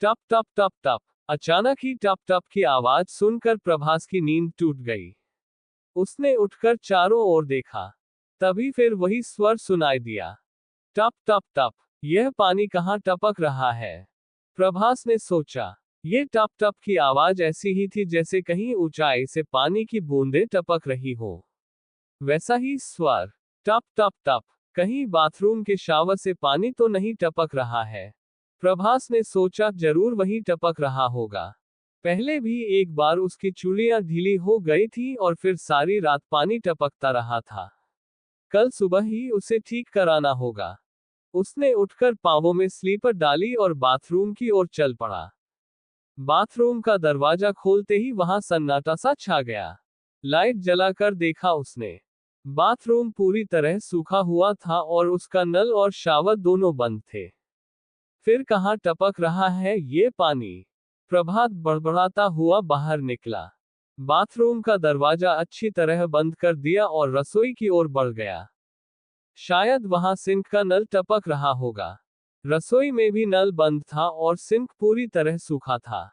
टप टप टप टप। अचानक ही टप टप की आवाज सुनकर प्रभास की नींद टूट गई। उसने उठकर चारों ओर देखा। तभी फिर वही स्वर सुनाई दिया। टप टप टप। यह पानी कहाँ टपक रहा है? प्रभास ने सोचा। ये टप टप की आवाज ऐसी ही थी जैसे कहीं ऊंचाई से पानी की बूंदें टपक रही हो। वैसा ही स्वर। टप टप टप। कहीं बाथरूम के शावर से पानी तो नहीं टपक रहा है? प्रभास ने सोचा, जरूर वही टपक रहा होगा। पहले भी एक बार उसकी चूड़ियां ढीली हो गई थी और फिर सारी रात पानी टपकता रहा था। कल सुबह ही उसे ठीक कराना होगा। उसने उठकर पांवों में स्लीपर डाली और बाथरूम की ओर चल पड़ा। बाथरूम का दरवाजा खोलते ही वहां सन्नाटा सा छा गया। लाइट जलाकर देखा उसने। बाथरूम पूरी तरह सूखा हुआ था और उसका नल और शावर दोनों बंद थे। फिर कहाँ टपक रहा है ये पानी? प्रभात बड़बड़ाता हुआ बाहर निकला। बाथरूम का दरवाजा अच्छी तरह बंद कर दिया और रसोई की ओर बढ़ गया। शायद वहां सिंक का नल टपक रहा होगा। रसोई में भी नल बंद था और सिंक पूरी तरह सूखा था।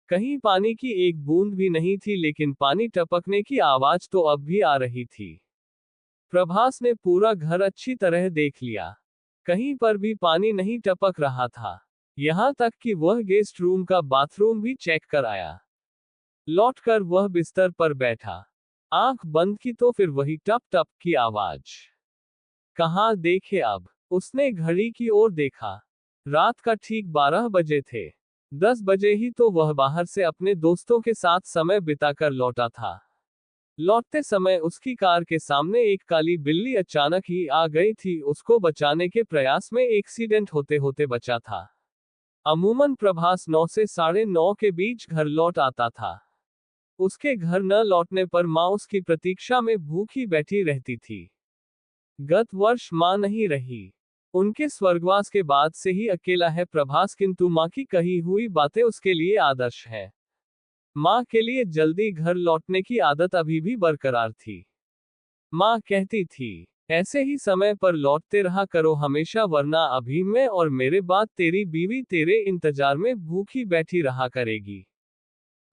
कहीं पानी की एक बूंद भी नहीं थी, लेकिन पानी टपकने की आवाज तो अब भी आ रही थी। प्रभास ने पूरा घर अच्छी तरह देख लिया। कहीं पर भी पानी नहीं टपक रहा था। यहां तक कि वह गेस्ट रूम का बाथरूम भी चेक कर आया। लौटकर वह बिस्तर पर बैठा। आंख बंद की तो फिर वही टप टप की आवाज। कहाँ देखे अब? उसने घड़ी की ओर देखा। रात का ठीक 12 बजे थे। 10 बजे ही तो वह बाहर से अपने दोस्तों के साथ समय बिताकर लौटा था। लौटते समय उसकी कार के सामने एक काली बिल्ली अचानक ही आ गई थी। उसको बचाने के प्रयास में एक्सीडेंट होते होते बचा था। अमूमन प्रभास 9 से 9:30 के बीच घर लौट आता था। उसके घर न लौटने पर माँ उसकी प्रतीक्षा में भूखी बैठी रहती थी। गत वर्ष माँ नहीं रही। उनके स्वर्गवास के बाद से ही अकेला है प्रभास, किंतु माँ की कही हुई बातें उसके लिए आदर्श है। माँ के लिए जल्दी घर लौटने की आदत अभी भी बरकरार थी। माँ कहती थी, ऐसे ही समय पर लौटते रहा करो हमेशा, वरना अभी मैं और मेरे बाद तेरी बीवी तेरे इंतजार में भूखी बैठी रहा करेगी।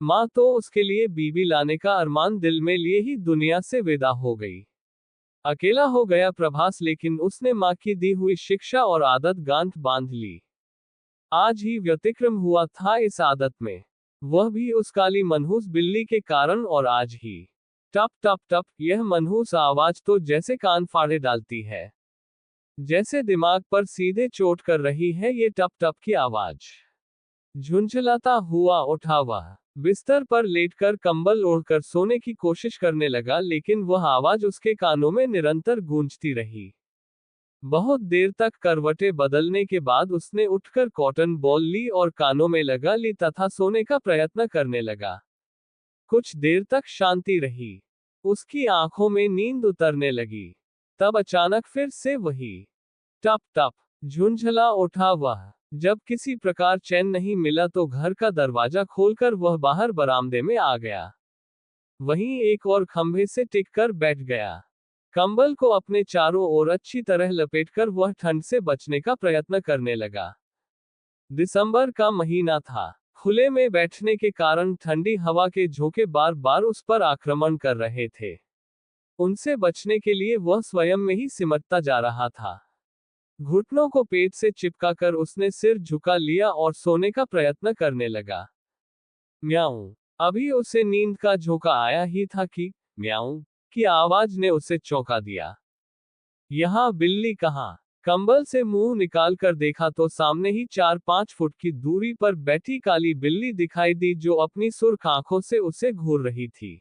माँ तो उसके लिए बीवी लाने का अरमान दिल में लिए ही दुनिया से विदा हो गई। अकेला हो गया प्रभास, लेकिन उसने माँ की दी हुई शिक्षा और आदत गांठ बांध ली। आज ही व्यतिक्रम हुआ था इस आदत में, वह भी उस काली मनहूस बिल्ली के कारण। और आज ही टप टप टप, यह मनहूस आवाज तो जैसे कान फाड़े डालती है, जैसे दिमाग पर सीधे चोट कर रही है ये टप टप की आवाज। झुंझलाता हुआ उठा वह, बिस्तर पर लेटकर कंबल ओढ़कर सोने की कोशिश करने लगा, लेकिन वह आवाज उसके कानों में निरंतर गूंजती रही। बहुत देर तक करवटें बदलने के बाद उसने उठकर कॉटन बॉल ली और कानों में लगा ली तथा सोने का प्रयत्न करने लगा। कुछ देर तक शांति रही। उसकी आंखों में नींद उतरने लगी। तब अचानक फिर से वही टप टप झुंझला उठा वह। जब किसी प्रकार चैन नहीं मिला तो घर का दरवाजा खोलकर वह बाहर बरामदे में आ गया। वहीं एक और खंभे से टिककर बैठ गया। कंबल को अपने चारों ओर अच्छी तरह लपेटकर वह ठंड से बचने का प्रयत्न करने लगा। दिसंबर का महीना था। खुले में बैठने के कारण ठंडी हवा के झोंके बार बार उस पर आक्रमण कर रहे थे। उनसे बचने के लिए वह स्वयं में ही सिमटता जा रहा था। घुटनों को पेट से चिपकाकर उसने सिर झुका लिया और सोने का प्रयत्न करने लगा। म्याऊं। अभी उसे नींद का झोंका आया ही था कि म्याऊं की आवाज ने उसे चौंका दिया। यहां बिल्ली कहाँ? कंबल से मुंह निकालकर देखा तो सामने ही 4-5 फुट की दूरी पर बैठी काली बिल्ली दिखाई दी, जो अपनी सुर्ख आंखों से उसे घूर रही थी।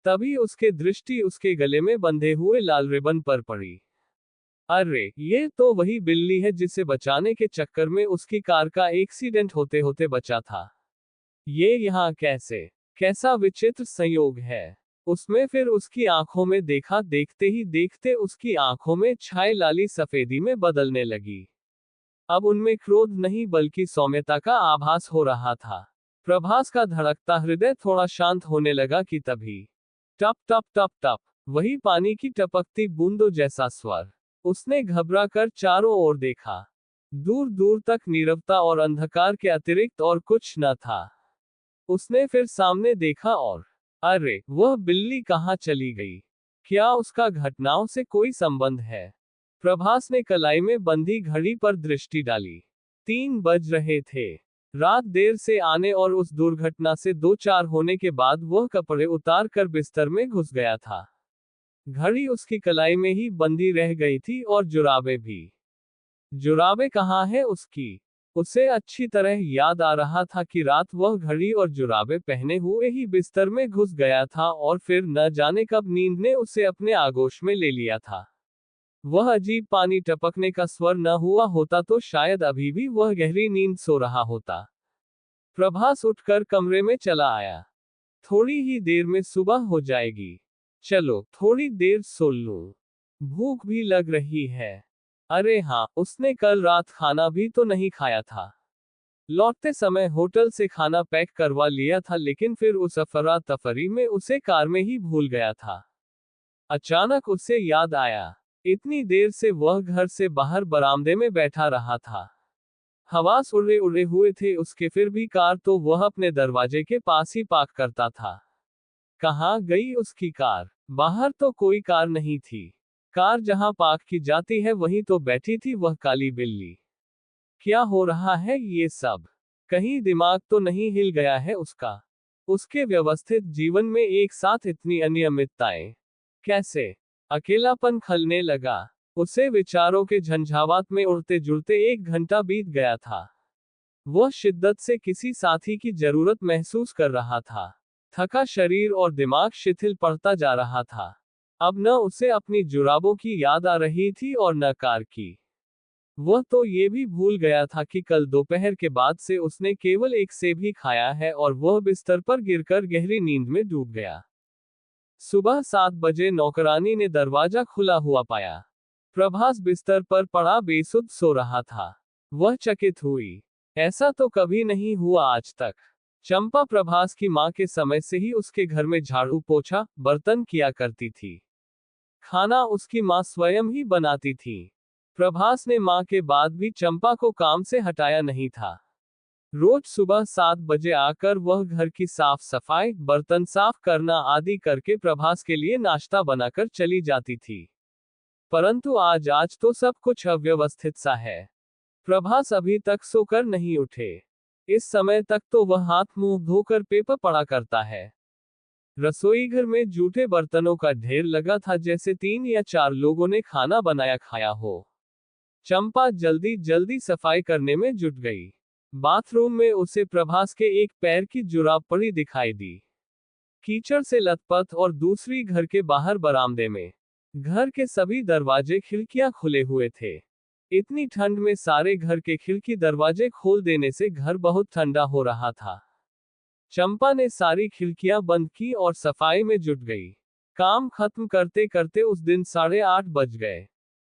तभी उसके दृष्टि उसके गले में बंधे हुए लाल रिबन पर पड़ी। अरे, ये तो वही बिल्ली है जिसे बचाने के चक्कर में उसकी कार का एक्सीडेंट होते होते बचा था। ये यहाँ कैसे? कैसा विचित्र संयोग है। उसमें फिर उसकी आंखों में देखा, देखते ही देखते उसकी आंखों में छाई लाली सफेदी में बदलने लगी। अब उनमें क्रोध नहीं बल्कि सौम्यता का आभास हो रहा था। प्रभास का धड़कता हृदय थोड़ा शांत होने लगा कि तभी टप टप टप टप, वही पानी की टपकती बूंदों जैसा स्वर। उसने घबरा कर चारों ओर देखा। दूर दूर तक नीरवता और अंधकार के अतिरिक्त और कुछ न था। उसने फिर सामने देखा और अरे, वह बिल्ली कहाँ चली गई? क्या उसका घटनाओं से कोई संबंध है? प्रभास ने कलाई में बंधी घड़ी पर दृष्टि डाली। 3 बज रहे थे। रात देर से आने और उस दुर्घटना से 2-4 होने के बाद वह कपड़े उतार कर बिस्तर में घुस गया था। घड़ी उसकी कलाई में ही बंधी रह गई थी और जुराबें भी। जुराबें कहाँ है उसकी? उसे अच्छी तरह याद आ रहा था कि रात वह घड़ी और जुराबें पहने हुए ही बिस्तर में घुस गया था और फिर न जाने कब नींद ने उसे अपने आगोश में ले लिया था। वह अजीब पानी टपकने का स्वर न हुआ होता तो शायद अभी भी वह गहरी नींद सो रहा होता। प्रभास उठकर कमरे में चला आया। थोड़ी ही देर में सुबह हो जाएगी। चलो थोड़ी देर सो लूं। भूख भी लग रही है। अरे हाँ, उसने कल रात खाना भी तो नहीं खाया था। लौटते समय होटल से खाना पैक करवा लिया था लेकिन फिर उस अफरा तफरी में उसे कार में ही भूल गया था। अचानक उसे याद आया। इतनी देर से वह घर से बाहर बरामदे में बैठा रहा था। हवास उड़े उड़े हुए थे उसके, फिर भी कार तो वह अपने दरवाजे के पास ही पार्क करता था। कहाँ गई उसकी कार? बाहर तो कोई कार नहीं थी। कार जहां पार्क की जाती है वहीं तो बैठी थी वह काली बिल्ली। क्या हो रहा है ये सब? कहीं दिमाग तो नहीं हिल गया है उसका? उसके व्यवस्थित जीवन में एक साथ इतनी अनियमितताएं कैसे? अकेलापन खलने लगा। उसे विचारों के झंझावात में उड़ते जुड़ते 1 घंटा बीत गया था। वह शिद्दत से किसी साथी की जरूरत महसूस कर रहा था। थका शरीर और दिमाग शिथिल पड़ता जा रहा था। अब न उसे अपनी जुराबों की याद आ रही थी और न कार की। वह तो ये भी भूल गया था कि कल दोपहर के बाद से उसने केवल एक सेब ही खाया है और वह बिस्तर पर गिरकर गहरी नींद में डूब गया। सुबह 7 बजे नौकरानी ने दरवाजा खुला हुआ पाया। प्रभास बिस्तर पर पड़ा बेसुध सो रहा था। वह चकित हुई। ऐसा तो कभी नहीं हुआ आज तक। चंपा प्रभास की मां के समय से ही उसके घर में झाड़ू पोछा, बर्तन किया करती थी। खाना उसकी मां स्वयं ही बनाती थी। प्रभास ने मां के बाद भी चंपा को काम से हटाया नहीं था। रोज सुबह 7 बजे आकर वह घर की साफ सफाई, बर्तन साफ करना आदि करके प्रभास के लिए नाश्ता बनाकर चली जाती थी। परंतु आज तो सब कुछ अव्यवस्थित सा है। प्रभास अभी तक सोकर नहीं उठे। इस समय तक तो वह हाथ मुंह धोकर पेपर पढ़ा करता है। रसोई घर में जूठे बर्तनों का ढेर लगा था, जैसे 3 या 4 लोगों ने खाना बनाया खाया हो। चंपा जल्दी जल्दी सफाई करने में जुट गई। बाथरूम में उसे प्रभास के एक पैर की जुराब पड़ी दिखाई दी। कीचड़ से लथपथ और दूसरी घर के बाहर बरामदे में। घर के सभी दरवाजे खिड़कियां खुले हुए थे। इतनी ठंड में सारे घर के खिड़की दरवाजे खोल देने से घर बहुत ठंडा हो रहा था। चंपा ने सारी खिड़कियां बंद की और सफाई में जुट गई। काम खत्म करते करते उस दिन 8:30 बज गए।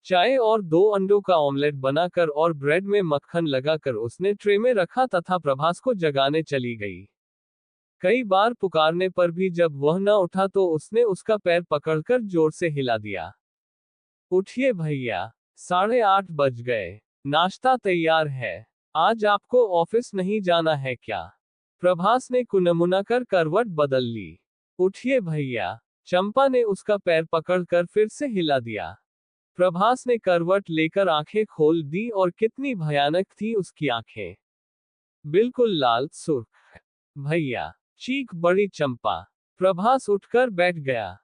चाय और 2 अंडों का ऑमलेट बनाकर और ब्रेड में मक्खन लगाकर उसने ट्रे में रखा तथा प्रभास को जगाने चली गई। कई बार पुकारने पर भी जब वह न उठा तो उसने उसका पैर पकड़कर जोर से हिला दिया। उठिए भैया, 8:30 बज गए। नाश्ता तैयार है। आज आपको ऑफिस नहीं जाना है क्या? प्रभास ने कुनमुना कर करवट बदल ली। उठिए भैया। चंपा ने उसका पैर पकड़कर फिर से हिला दिया। प्रभास ने करवट लेकर आंखें खोल दी और कितनी भयानक थी उसकी आंखें। बिल्कुल लाल सुर्ख। भैया, चीख बड़ी चंपा। प्रभास उठकर बैठ गया।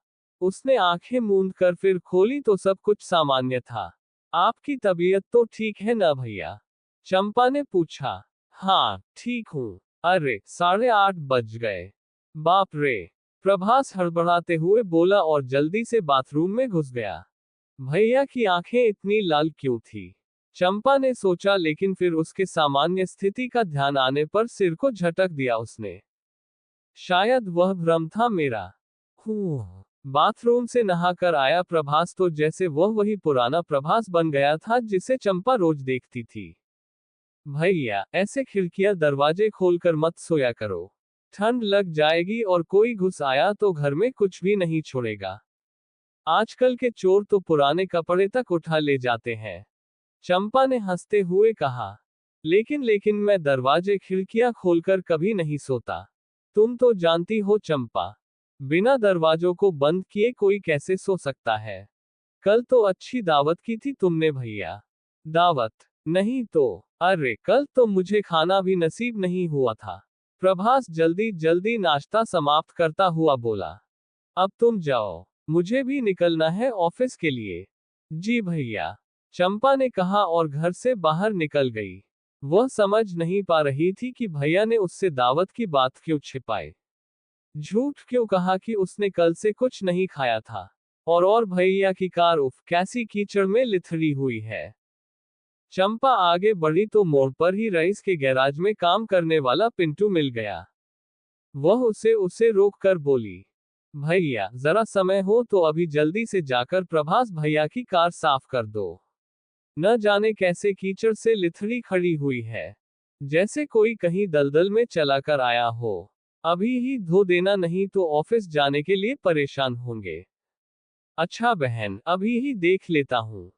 उसने आंखें मूंद कर फिर खोली तो सब कुछ सामान्य था। आपकी तबीयत तो ठीक है ना भैया? चंपा ने पूछा। हाँ, ठीक हूँ। अरे, 8:30 बज गए। बाप रे! प्रभास हड़बड़ाते हुए बोला और जल्दी से बाथरूम में घुस गया। भैया की आंखें इतनी लाल क्यों थी? चंपा ने सोचा, लेकिन फिर उसके सामान्य स्थिति का ध्यान आने पर सिर को झटक दिया उसने। शायद वह भ्रम था मेरा। बाथरूम से नहाकर आया प्रभास तो जैसे वह वही पुराना प्रभास बन गया था जिसे चंपा रोज देखती थी। भैया, ऐसे खिड़कियां दरवाजे खोलकर मत सोया करो। ठंड लग जाएगी और कोई घुस आया तो घर में कुछ भी नहीं छोड़ेगा। आजकल के चोर तो पुराने कपड़े तक उठा ले जाते हैं। चंपा ने हंसते हुए कहा। लेकिन मैं दरवाजे खिड़कियां खोलकर कभी नहीं सोता। तुम तो जानती हो चंपा, बिना दरवाजों को बंद किए कोई कैसे सो सकता है। कल तो अच्छी दावत की थी तुमने भैया। दावत नहीं तो, अरे कल तो मुझे खाना भी नसीब नहीं हुआ था। प्रभास जल्दी जल्दी नाश्ता समाप्त करता हुआ बोला। अब तुम जाओ, मुझे भी निकलना है ऑफिस के लिए। जी भैया, चंपा ने कहा और घर से बाहर निकल गई। वह समझ नहीं पा रही थी कि भैया ने उससे दावत की बात क्यों छिपाई। झूठ क्यों कहा कि उसने कल से कुछ नहीं खाया था। और भैया की कार उफ कैसी कीचड़ में लिथड़ी हुई है। चंपा आगे बढ़ी तो मोड़ पर ही रईस के गैराज में काम करने वाला पिंटू मिल गया। वह उसे उसे रोक कर बोली, भैया जरा समय हो तो अभी जल्दी से जाकर प्रभास भैया की कार साफ कर दो। न जाने कैसे कीचड़ से लिथड़ी खड़ी हुई है, जैसे कोई कहीं दलदल में चला कर आया हो। अभी ही धो देना, नहीं तो ऑफिस जाने के लिए परेशान होंगे। अच्छा बहन, अभी ही देख लेता हूँ,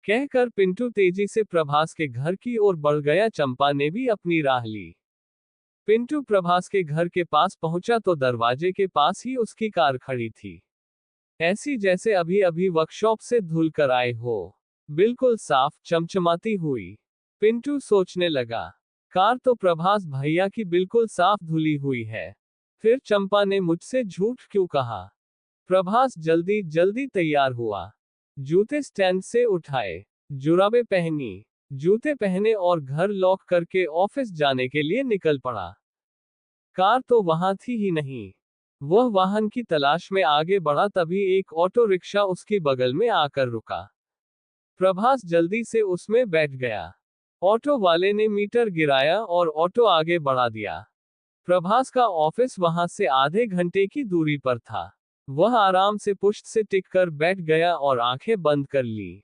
कहकर पिंटू तेजी से प्रभास के घर की ओर बढ़ गया। चंपा ने भी अपनी राह ली। पिंटू प्रभास के घर के पास पहुंचा तो दरवाजे के पास ही उसकी कार खड़ी थी, ऐसी जैसे अभी अभी वर्कशॉप से धुल कर आए हो, बिल्कुल साफ चमचमाती हुई। पिंटू सोचने लगा, कार तो प्रभास भैया की बिल्कुल साफ धुली हुई है, फिर चंपा ने मुझसे झूठ क्यों कहा। प्रभास जल्दी जल्दी तैयार हुआ, जूते स्टैंड से उठाए, जुराबें पहनी, जूते पहने और घर लॉक करके ऑफिस जाने के लिए निकल पड़ा। कार तो वहां थी ही नहीं। वह वाहन की तलाश में आगे बढ़ा, तभी एक ऑटो रिक्शा उसके बगल में आकर रुका। प्रभास जल्दी से उसमें बैठ गया। ऑटो वाले ने मीटर गिराया और ऑटो आगे बढ़ा दिया। प्रभास का ऑफिस वहां से आधे घंटे की दूरी पर था। वह आराम से पुश्त से टिक कर बैठ गया और आंखें बंद कर ली।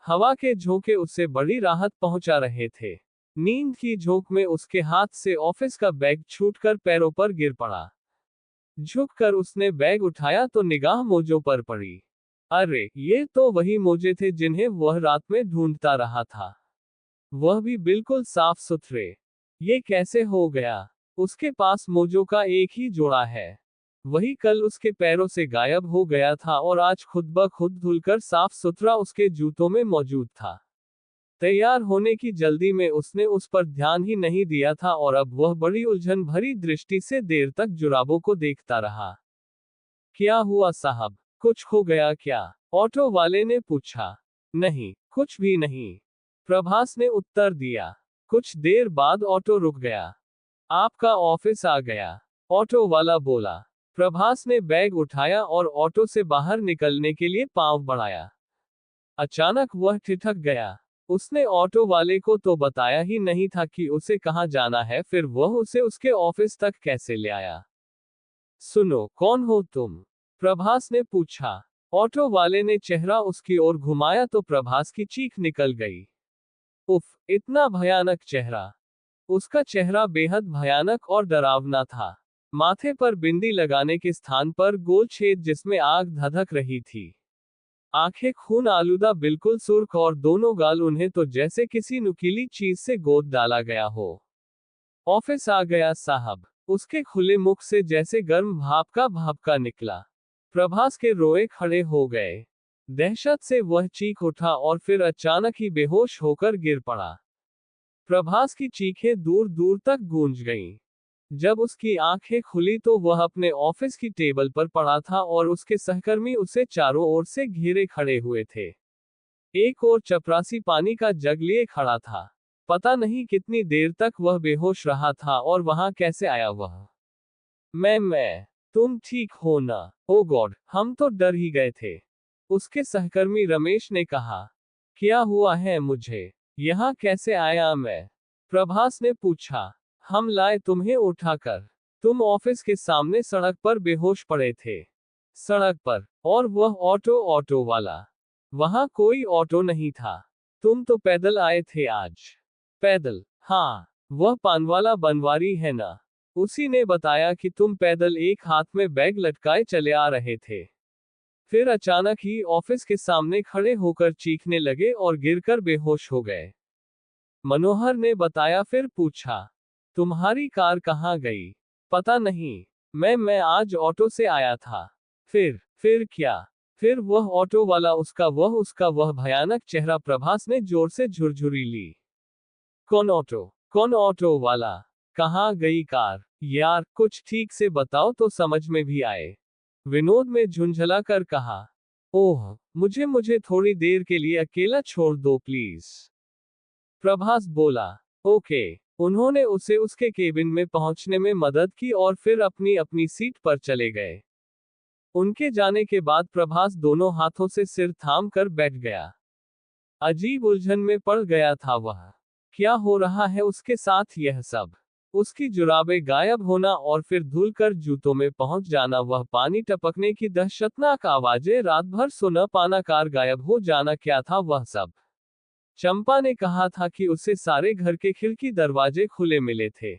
हवा के झोंके उसे बड़ी राहत पहुंचा रहे थे। नींद की झोंक में उसके हाथ से ऑफिस का बैग छूटकर पैरों पर गिर पड़ा। झुककर उसने बैग उठाया तो निगाह मोजों पर पड़ी। अरे, ये तो वही मोजे थे जिन्हें वह रात में ढूंढता रहा था। वह भी बिल्कुल साफ सुथरे। ये कैसे हो गया? उसके पास मोजों का एक ही जोड़ा है। वही कल उसके पैरों से गायब हो गया था और आज खुद ब खुद धुलकर साफ सुथरा उसके जूतों में मौजूद था। तैयार होने की जल्दी में उसने उस पर ध्यान ही नहीं दिया था और अब वह बड़ी उलझन भरी दृष्टि से देर तक जुराबों को देखता रहा। क्या हुआ साहब, कुछ हो गया क्या? ऑटो वाले ने पूछा। नहीं, कुछ भी नहीं, प्रभास ने उत्तर दिया। कुछ देर बाद ऑटो रुक गया। आपका ऑफिस आ गया, ऑटो वाला बोला। प्रभास ने बैग उठाया और ऑटो से बाहर निकलने के लिए पांव बढ़ाया। अचानक वह ठिठक गया। उसने ऑटो वाले को तो बताया ही नहीं था कि उसे कहाँ जाना है, फिर वह उसे उसके ऑफिस तक कैसे ले आया। सुनो, कौन हो तुम? प्रभास ने पूछा। ऑटो वाले ने चेहरा उसकी ओर घुमाया तो प्रभास की चीख निकल गई। उफ, इतना भयानक चेहरा! उसका चेहरा बेहद भयानक और डरावना था। माथे पर बिंदी लगाने के स्थान पर गोल छेद जिसमें आग धधक रही थी। आंखें खून आलूदा, बिल्कुल सुर्ख, और दोनों गाल उन्हें तो जैसे किसी नुकीली चीज से गोद डाला गया हो। ऑफिस आ गया साहब, उसके खुले मुख से जैसे गर्म भाप का भभका निकला। प्रभास के रोए खड़े हो गए। दहशत से वह चीख उठा और फिर अचानक ही बेहोश होकर गिर पड़ा। प्रभास की चीखें दूर दूर तक गूंज गईं। जब उसकी आंखें खुली तो वह अपने ऑफिस की टेबल पर पड़ा था और उसके सहकर्मी उसे चारों ओर से घेरे खड़े हुए थे। एक और चपरासी पानी का जग लिए खड़ा था। पता नहीं कितनी देर तक वह बेहोश रहा था और वहां कैसे आया वह। मैं तुम ठीक हो ना? ओ गॉड, हम तो डर ही गए थे, उसके सहकर्मी रमेश ने कहा। क्या हुआ है मुझे? यहाँ कैसे आया मैं? प्रभास ने पूछा। हम लाए तुम्हें उठाकर। तुम ऑफिस के सामने सड़क पर बेहोश पड़े थे। सड़क पर? और वह ऑटो वाला? वहां कोई ऑटो नहीं था। तुम तो पैदल आए थे आज। पैदल? हाँ, वह पानवाला बनवारी है ना, उसी ने बताया कि तुम पैदल एक हाथ में बैग लटकाए चले आ रहे थे। फिर अचानक ही ऑफिस के सामने खड़े होकर चीखने लगे और गिरकर बेहोश हो गए। मनोहर ने बताया, फिर पूछा, तुम्हारी कार कहाँ गई? पता नहीं। मैं आज ऑटो से आया था। फिर क्या? फिर वह ऑटो वाला, उसका वह भयानक चेहरा। प्रभास ने जोर से झुरझुरी ली। कौन ऑटो वाला? कहाँ गई कार? यार, कुछ ठीक से बताओ तो समझ में भी आए। विनोद में झुंझला कर कहा। ओह, मुझे थोड़ी देर के लिए अकेला छोड़ दो प्लीज। प्रभास बोला। ओके। उन्होंने उसे उसके केबिन में पहुंचने में मदद की और फिर अपनी अपनी सीट पर चले गए। उनके जाने के बाद प्रभास दोनों हाथों से सिर थाम कर बैठ गया। अजीब उलझन में पड़ गया था वह। क्या हो रहा है उसके साथ यह सब? उसकी जुराबें गायब होना और फिर धुल कर जूतों में पहुंच जाना, वह पानी टपकने की दहशतनाक आवाजें, रात भर सो न पाना, कार गायब हो जाना, क्या था वह सब? चंपा ने कहा था कि उसे सारे घर के खिड़की दरवाजे खुले मिले थे।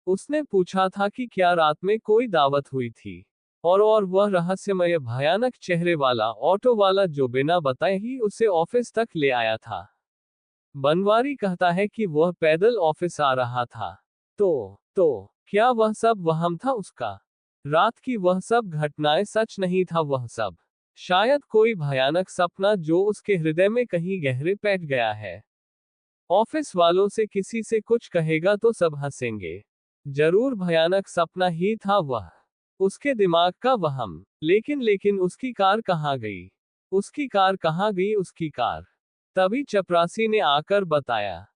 उसने पूछा था कि क्या रात में कोई दावत हुई थी। और वह रहस्यमय भयानक चेहरे वाला ऑटो वाला जो बिना बताए ही उसे ऑफिस तक ले आया था। बनवारी कहता है कि वह पैदल ऑफिस आ रहा था। तो क्या वह सब वहम था उसका? रात की वह सब घटनाएं सच नहीं था वह सब? शायद कोई भयानक सपना जो उसके हृदय में कहीं गहरे बैठ गया है। ऑफिस वालों से किसी से कुछ कहेगा तो सब हंसेंगे। जरूर भयानक सपना ही था वह। उसके दिमाग का वहम। लेकिन उसकी कार कहाँ गई? उसकी कार कहाँ गई? उसकी कार। तभी चपरासी ने आकर बताया,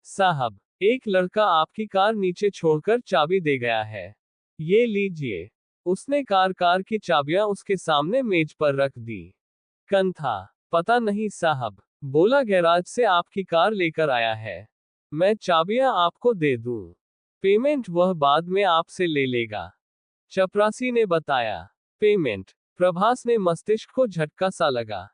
साहब, एक लड़का आपकी कार नीचे छोड़कर चाबी दे गया है। ये लीजिए। उसने कार की चाबियां उसके सामने मेज पर रख दी। कन था? पता नहीं साहब। बोला गैराज से आपकी कार लेकर आया है। मैं चाबियां आपको दे दूं। पेमेंट वह बाद में आपसे ले लेगा। चपरासी ने बताया। पेमेंट? प्रभास ने मस्तिष्क को झटका सा लगा।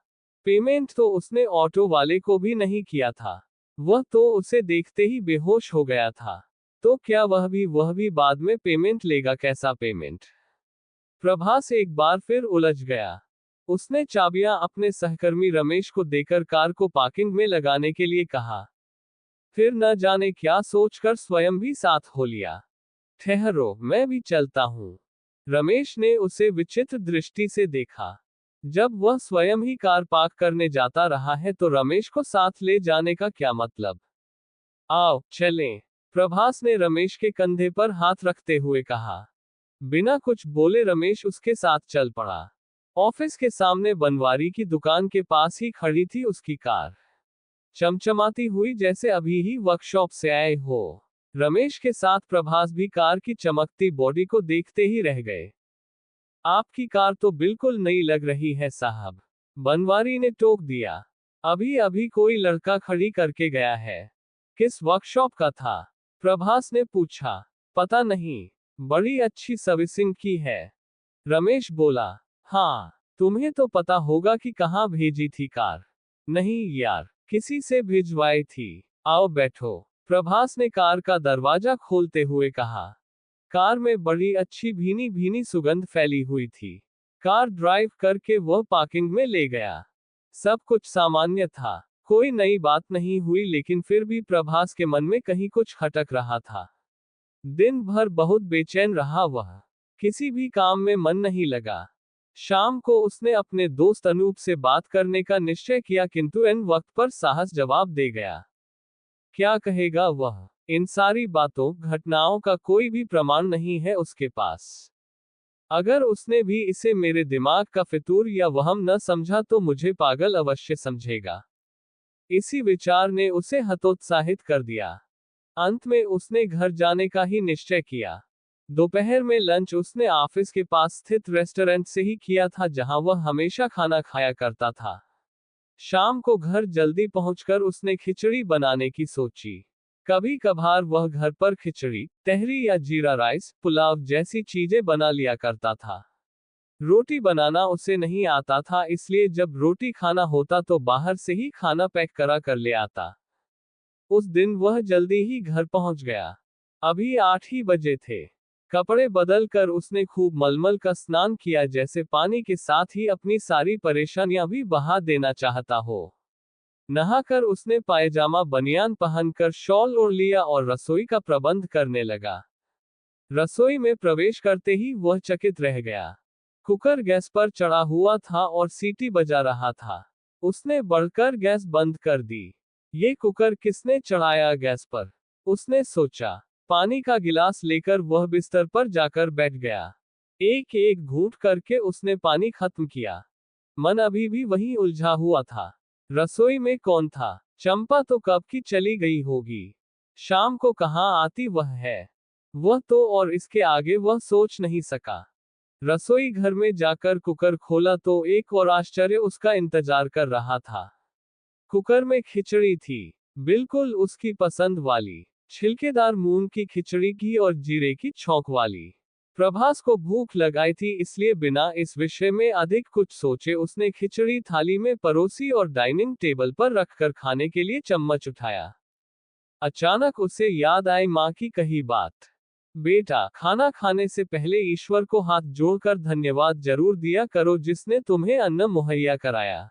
पेमेंट तो उसने ऑटो वाले को भी नहीं किया था। वह तो उसे देखते ही बेहोश हो गया था। तो क्या वह भी बाद में पेमेंट लेगा? कैसा पेमेंट? प्रभास एक बार फिर उलझ गया। उसने चाबियां अपने सहकर्मी रमेश को देकर कार को पार्किंग में लगाने के लिए कहा। फिर न जाने क्या सोचकर स्वयं भी साथ हो लिया। ठहरो, मैं भी चलता हूं। रमेश ने उसे विचित्र दृष्टि से देखा। जब वह स्वयं ही कार पार्क करने जाता रहा है तो रमेश को साथ ले जाने का क्या मतलब? आओ चलें। प्रभास ने रमेश के कंधे पर हाथ रखते हुए कहा। बिना कुछ बोले रमेश उसके साथ चल पड़ा। ऑफिस के सामने बनवारी की दुकान के पास ही खड़ी थी उसकी कार, चमचमाती हुई जैसे अभी ही वर्कशॉप से आए हो। रमेश के साथ प्रभास भी कार की चमकती बॉडी को देखते ही रह गए। आपकी कार तो बिल्कुल नई लग रही है साहब, बनवारी ने टोक दिया। अभी अभी कोई लड़का खड़ी करके गया है। किस वर्कशॉप का था? प्रभास ने पूछा। पता नहीं, बड़ी अच्छी सर्विसिंग की है। रमेश बोला। हाँ, तुम्हें तो पता होगा कि कहाँ भेजी थी कार। नहीं यार, किसी से भिजवाई थी। आओ बैठो। प्रभास ने कार का दरवाजा खोलते हुए कहा। कार में बड़ी अच्छी भीनी भीनी सुगंध फैली हुई थी। कार ड्राइव करके वह पार्किंग में ले गया। सब कुछ सामान्य था, कोई नई बात नहीं हुई, लेकिन फिर भी प्रभास के मन में कहीं कुछ खटक रहा था। दिन भर बहुत बेचैन रहा वह। किसी भी काम में मन नहीं लगा। शाम को उसने अपने दोस्त अनूप से बात करने का निश्चय किया, किंतु इन वक्त पर साहस जवाब दे गया। क्या कहेगा वह? इन सारी बातों घटनाओं का कोई भी प्रमाण नहीं है उसके पास। अगर उसने भी इसे मेरे दिमाग का फितूर या वहम न समझा तो मुझे पागल अवश्य समझेगा। इसी विचार ने उसे हतोत्साहित कर दिया। अंत में उसने घर जाने का ही निश्चय किया। दोपहर में लंच उसने ऑफिस के पास स्थित रेस्टोरेंट से ही किया था, जहां वह हमेशा खाना खाया करता था। शाम को घर जल्दी पहुंचकर उसने खिचड़ी बनाने की सोची। कभी कभार वह घर पर खिचड़ी, तहरी या जीरा राइस, पुलाव जैसी चीजें बना लिया करता था। रोटी बनाना उसे नहीं आता था, इसलिए जब रोटी खाना होता तो बाहर से ही खाना पैक करा कर ले आता। उस दिन वह जल्दी ही घर पहुंच गया। अभी 8 ही बजे थे। कपड़े बदल कर उसने खूब मलमल का स्नान किया, जैसे पानी के साथ ही अपनी सारी परेशानियां भी बहा देना चाहता हो। नहाकर उसने पायजामा बनियान पहनकर शॉल ओढ़ लिया और रसोई का प्रबंध करने लगा। रसोई में प्रवेश करते ही वह चकित रह गया। कुकर गैस पर चढ़ा हुआ था और सीटी बजा रहा था। उसने बढ़कर गैस बंद कर दी। ये कुकर किसने चढ़ाया गैस पर? उसने सोचा। पानी का गिलास लेकर वह बिस्तर पर जाकर बैठ गया। एक एक घूंट करके उसने पानी खत्म किया। मन अभी भी वहीं उलझा हुआ था। रसोई में कौन था? चंपा तो कब की चली गई होगी। शाम को कहाँ आती वह है? वह तो, और इसके आगे वह सोच नहीं सका। रसोई घर में जाकर कुकर खोला तो एक और आश्चर्य उसका इंतजार कर रहा था। कुकर में खिचड़ी थी, बिल्कुल उसकी पसंद वाली, छिलकेदार मूंग की खिचड़ी, घी और जीरे की छौंक वाली। प्रभास को भूख लगाई थी, इसलिए बिना इस विषय में अधिक कुछ सोचे उसने खिचड़ी थाली में परोसी और डाइनिंग टेबल पर रखकर खाने के लिए चम्मच उठाया। अचानक उसे याद आई माँ की कही बात। बेटा, खाना खाने से पहले ईश्वर को हाथ जोड़कर धन्यवाद जरूर दिया करो जिसने तुम्हें अन्न मुहैया कराया।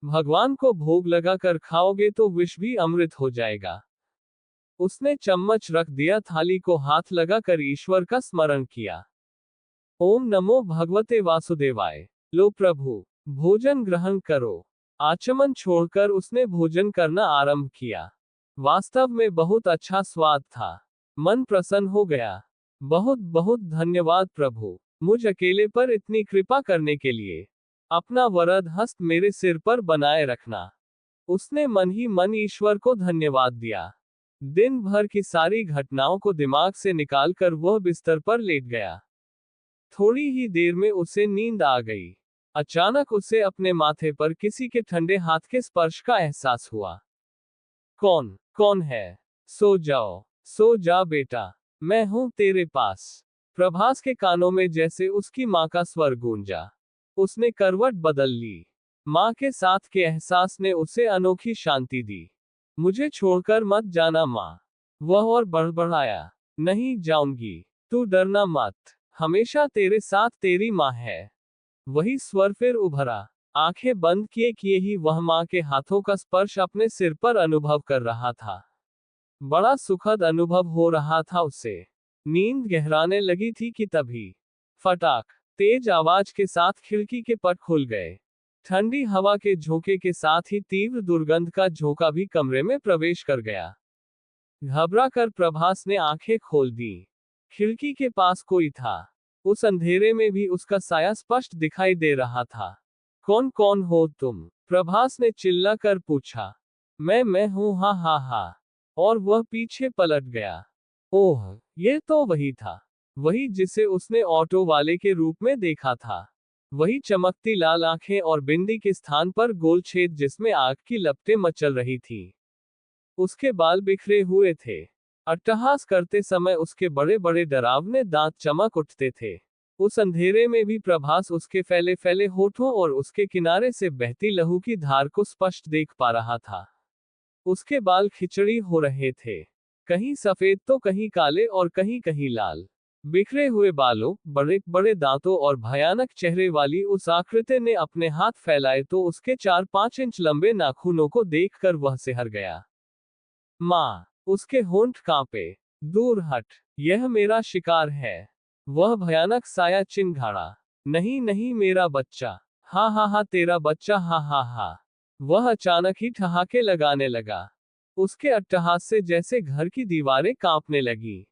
भगवान को भोग लगाकर खाओगे तो विष भी अमृत हो जाएगा। उसने चम्मच रख दिया, थाली को हाथ लगाकर ईश्वर का स्मरण किया। ओम नमो भगवते वासुदेवाय। लो प्रभु, भोजन ग्रहण करो। आचमन छोड़कर उसने भोजन करना आरंभ किया। वास्तव में बहुत अच्छा स्वाद था। मन प्रसन्न हो गया। बहुत बहुत धन्यवाद प्रभु, मुझ अकेले पर इतनी कृपा करने के लिए। अपना वरद हस्त मेरे सिर पर बनाए रखना। उसने मन ही मन ईश्वर को धन्यवाद दिया। दिन भर की सारी घटनाओं को दिमाग से निकालकर वह बिस्तर पर लेट गया। थोड़ी ही देर में उसे नींद आ गई। अचानक उसे अपने माथे पर किसी के ठंडे हाथ के स्पर्श का एहसास हुआ। कौन कौन है? सो जाओ, सो जा बेटा, मैं हूं तेरे पास। प्रभास के कानों में जैसे उसकी माँ का स्वर गूंजा। उसने करवट बदल ली। माँ के साथ के एहसास ने उसे अनोखी शांति दी। मुझे छोड़कर मत जाना माँ, वह और बड़बड़ाया। नहीं जाऊंगी, तू डरना मत, हमेशा तेरे साथ तेरी माँ है। वही स्वर फिर उभरा। आंखें बंद किए किए ही वह माँ के हाथों का स्पर्श अपने सिर पर अनुभव कर रहा था। बड़ा सुखद अनुभव हो रहा था उसे। नींद गहराने लगी थी कि तभी फटाक, तेज आवाज के साथ खिड़की के पट खुल गए। ठंडी हवा के झोंके के साथ ही तीव्र दुर्गंध का झोंका भी कमरे में प्रवेश कर गया। घबरा कर प्रभास ने आंखें खोल दी। खिड़की के पास कोई था। उस अंधेरे में भी उसका साया स्पष्ट दिखाई दे रहा था। कौन कौन हो तुम? प्रभास ने चिल्ला कर पूछा। मैं हूं, हा हा हा। और वह पीछे पलट गया। ओह, ये तो वही था। वही जिसे उसने ऑटो वाले के रूप में देखा था। वही चमकती लाल आंखें और बिंदी के स्थान पर गोल छेद जिसमें आग की लपटें मचल रही थी। उसके बाल बिखरे हुए थे। अट्टहास करते समय उसके बड़े बड़े डरावने दांत चमक उठते थे। उस अंधेरे में भी प्रभास उसके फैले फैले होठों और उसके किनारे से बहती लहू की धार को स्पष्ट देख पा रहा था। उसके बाल खिचड़ी हो रहे थे, कहीं सफेद तो कहीं काले और कहीं कहीं लाल। बिखरे हुए बालों, बड़े बड़े दांतों और भयानक चेहरे वाली उस आकृति ने अपने हाथ फैलाए तो उसके 4-5 इंच लंबे नाखूनों को देखकर वह सिहर गया। माँ! उसके होंठ कांपे। दूर हट, यह मेरा शिकार है। वह भयानक साया चिंघाड़ा। नहीं नहीं, मेरा बच्चा। हा हा हा, तेरा बच्चा, हा हा हा। वह अचानक ही ठहाके लगाने लगा। उसके अट्टहास से जैसे घर की दीवारें कांपने लगी।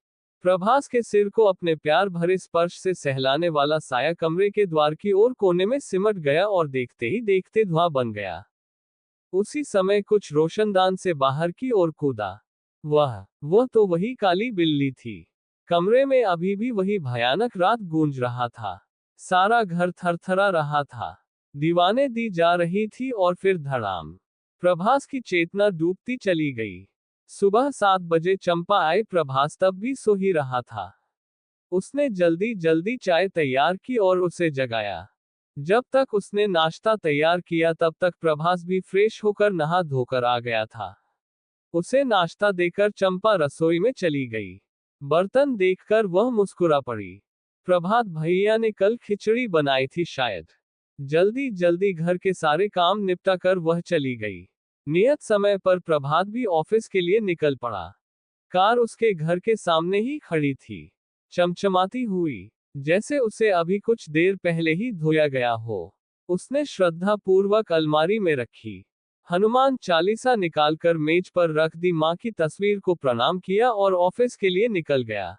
प्रभास के सिर को अपने प्यार भरे स्पर्श से सहलाने वाला साया कमरे के द्वार की ओर कोने में सिमट गया और देखते ही देखते धुआं बन गया। उसी समय कुछ रोशनदान से बाहर की ओर कूदा। वह तो वही काली बिल्ली थी। कमरे में अभी भी वही भयानक रात गूंज रहा था। सारा घर थरथरा रहा था। दीवाने दी जा रही थी और फिर धड़ाम। प्रभास की चेतना डूबती चली गई। सुबह 7 बजे चंपा आई। प्रभास तब भी सो ही रहा था। उसने जल्दी जल्दी चाय तैयार की और उसे जगाया। जब तक उसने नाश्ता तैयार किया तब तक प्रभास भी फ्रेश होकर नहा धोकर आ गया था। उसे नाश्ता देकर चंपा रसोई में चली गई। बर्तन देखकर वह मुस्कुरा पड़ी। प्रभात भैया ने कल खिचड़ी बनाई थी शायद। जल्दी जल्दी घर के सारे काम निपटा कर वह चली गई। नियत समय पर प्रभात भी ऑफिस के लिए निकल पड़ा। कार उसके घर के सामने ही खड़ी थी, चमचमाती हुई, जैसे उसे अभी कुछ देर पहले ही धोया गया हो। उसने श्रद्धा पूर्वक अलमारी में रखी, हनुमान चालीसा निकालकर मेज पर रख दी, मां की तस्वीर को प्रणाम किया और ऑफिस के लिए निकल गया।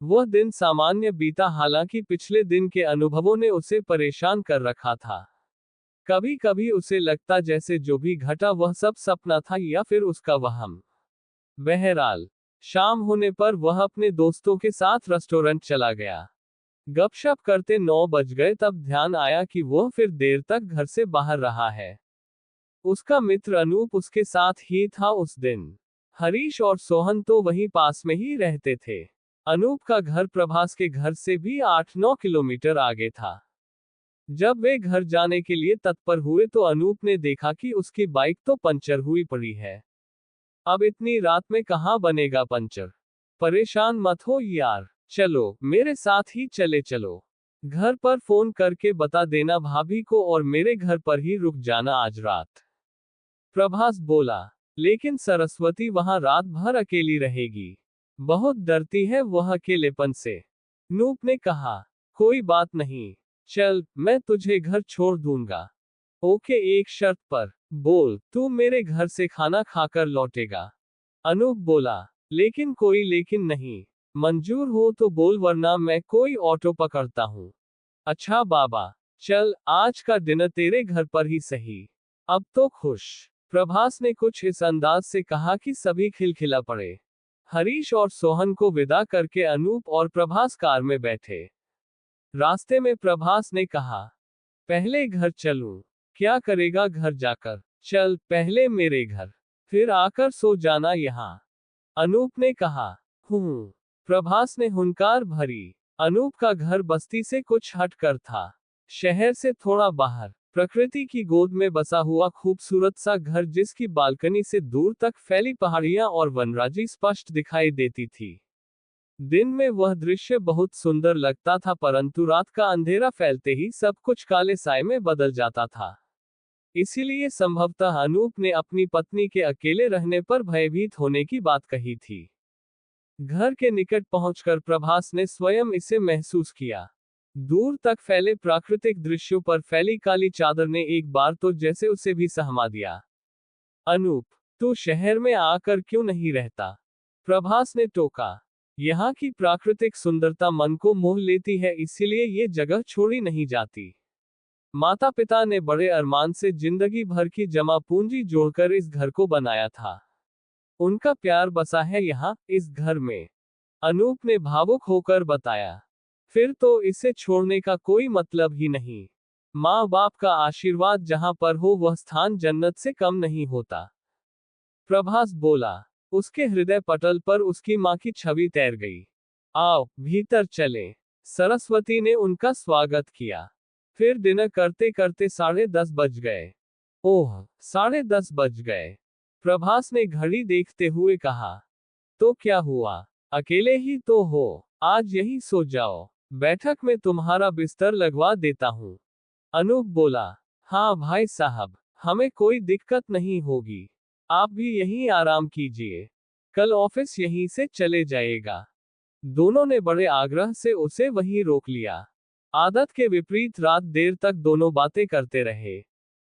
वह दिन सामान्य बीता, हालांकि पिछले दिन के अनुभवों ने उसे परेशान कर रखा था। कभी कभी उसे लगता जैसे जो भी घटा वह सब सपना था या फिर उसका वहम। बहरहाल, शाम होने पर वह अपने दोस्तों के साथ रेस्टोरेंट चला गया। गपशप करते 9 बज गए, तब ध्यान आया कि वह फिर देर तक घर से बाहर रहा है। उसका मित्र अनूप उसके साथ ही था उस दिन। हरीश और सोहन तो वहीं पास में ही रहते थे। अनूप का घर प्रभास के घर से भी 8-9 किलोमीटर आगे था। जब वे घर जाने के लिए तत्पर हुए तो अनूप ने देखा कि उसकी बाइक तो पंचर हुई पड़ी है। अब इतनी रात में कहाँ बनेगा पंचर? परेशान मत हो यार, चलो मेरे साथ ही चले चलो। घर पर फोन करके बता देना भाभी को और मेरे घर पर ही रुक जाना आज रात। प्रभास बोला, लेकिन सरस्वती वहां रात भर अकेली रहेगी। बहुत डरती है वह अकेलेपन से। नूप ने कहा, कोई बात नहीं, चल मैं तुझे घर छोड़ दूंगा। ओके, एक शर्त पर। बोल, तू मेरे घर से खाना खाकर लौटेगा। अनूप बोला, लेकिन कोई लेकिन नहीं। मंजूर हो तो बोल, वरना मैं कोई ऑटो पकड़ता हूँ। अच्छा बाबा, चल आज का डिनर तेरे घर पर ही सही। अब तो खुश। प्रभास ने कुछ इस अंदाज से कहा कि सभी खिलखिला पड़े। हरीश और सोहन को विदा करके अनूप और प्रभास कार में बैठे। रास्ते में प्रभास ने कहा, पहले घर चलूं? क्या करेगा घर जाकर? चल पहले मेरे घर, फिर आकर सो जाना यहाँ। अनूप ने कहा, हूं। प्रभास ने हुंकार भरी। अनूप का घर बस्ती से कुछ हटकर था, शहर से थोड़ा बाहर, प्रकृति की गोद में बसा हुआ खूबसूरत सा घर, जिसकी बालकनी से दूर तक फैली पहाड़ियां और वनराजी स्पष्ट दिखाई देती थी। दिन में वह दृश्य बहुत सुंदर लगता था, परंतु रात का अंधेरा फैलते ही सब कुछ काले साए में बदल जाता था। इसीलिए संभवतः अनूप ने अपनी पत्नी के अकेले रहने पर भयभीत होने की बात कही थी। घर के निकट पहुंचकर प्रभास ने स्वयं इसे महसूस किया। दूर तक फैले प्राकृतिक दृश्यों पर फैली काली चादर ने एक बार तो जैसे उसे भी सहमा दिया। अनूप, तू शहर में आकर क्यों नहीं रहता? प्रभास ने टोका। यहाँ की प्राकृतिक सुंदरता मन को मोह लेती है, इसीलिए ये जगह छोड़ी नहीं जाती। माता पिता ने बड़े अरमान से जिंदगी भर की जमा पूंजी जोड़कर इस घर को बनाया था। उनका प्यार बसा है यहाँ, इस घर में। अनूप ने भावुक होकर बताया। फिर तो इसे छोड़ने का कोई मतलब ही नहीं। माँ बाप का आशीर्वाद जहां पर हो वह स्थान जन्नत से कम नहीं होता। प्रभास बोला। उसके हृदय पटल पर उसकी मां की छवि तैर गई। आओ भीतर चले। सरस्वती ने उनका स्वागत किया। फिर डिनर करते करते 10:30 बज गए। ओह, 10:30 बज गए। प्रभास ने घड़ी देखते हुए कहा। तो क्या हुआ, अकेले ही तो हो, आज यहीं सो जाओ, बैठक में तुम्हारा बिस्तर लगवा देता हूँ। अनूप बोला, हाँ भाई साहब, हमें कोई दिक्कत नहीं होगी, आप भी यहीं आराम कीजिए, कल ऑफिस यहीं से चले जाएगा। दोनों ने बड़े आग्रह से उसे वहीं रोक लिया। आदत के विपरीत रात देर तक दोनों बातें करते रहे।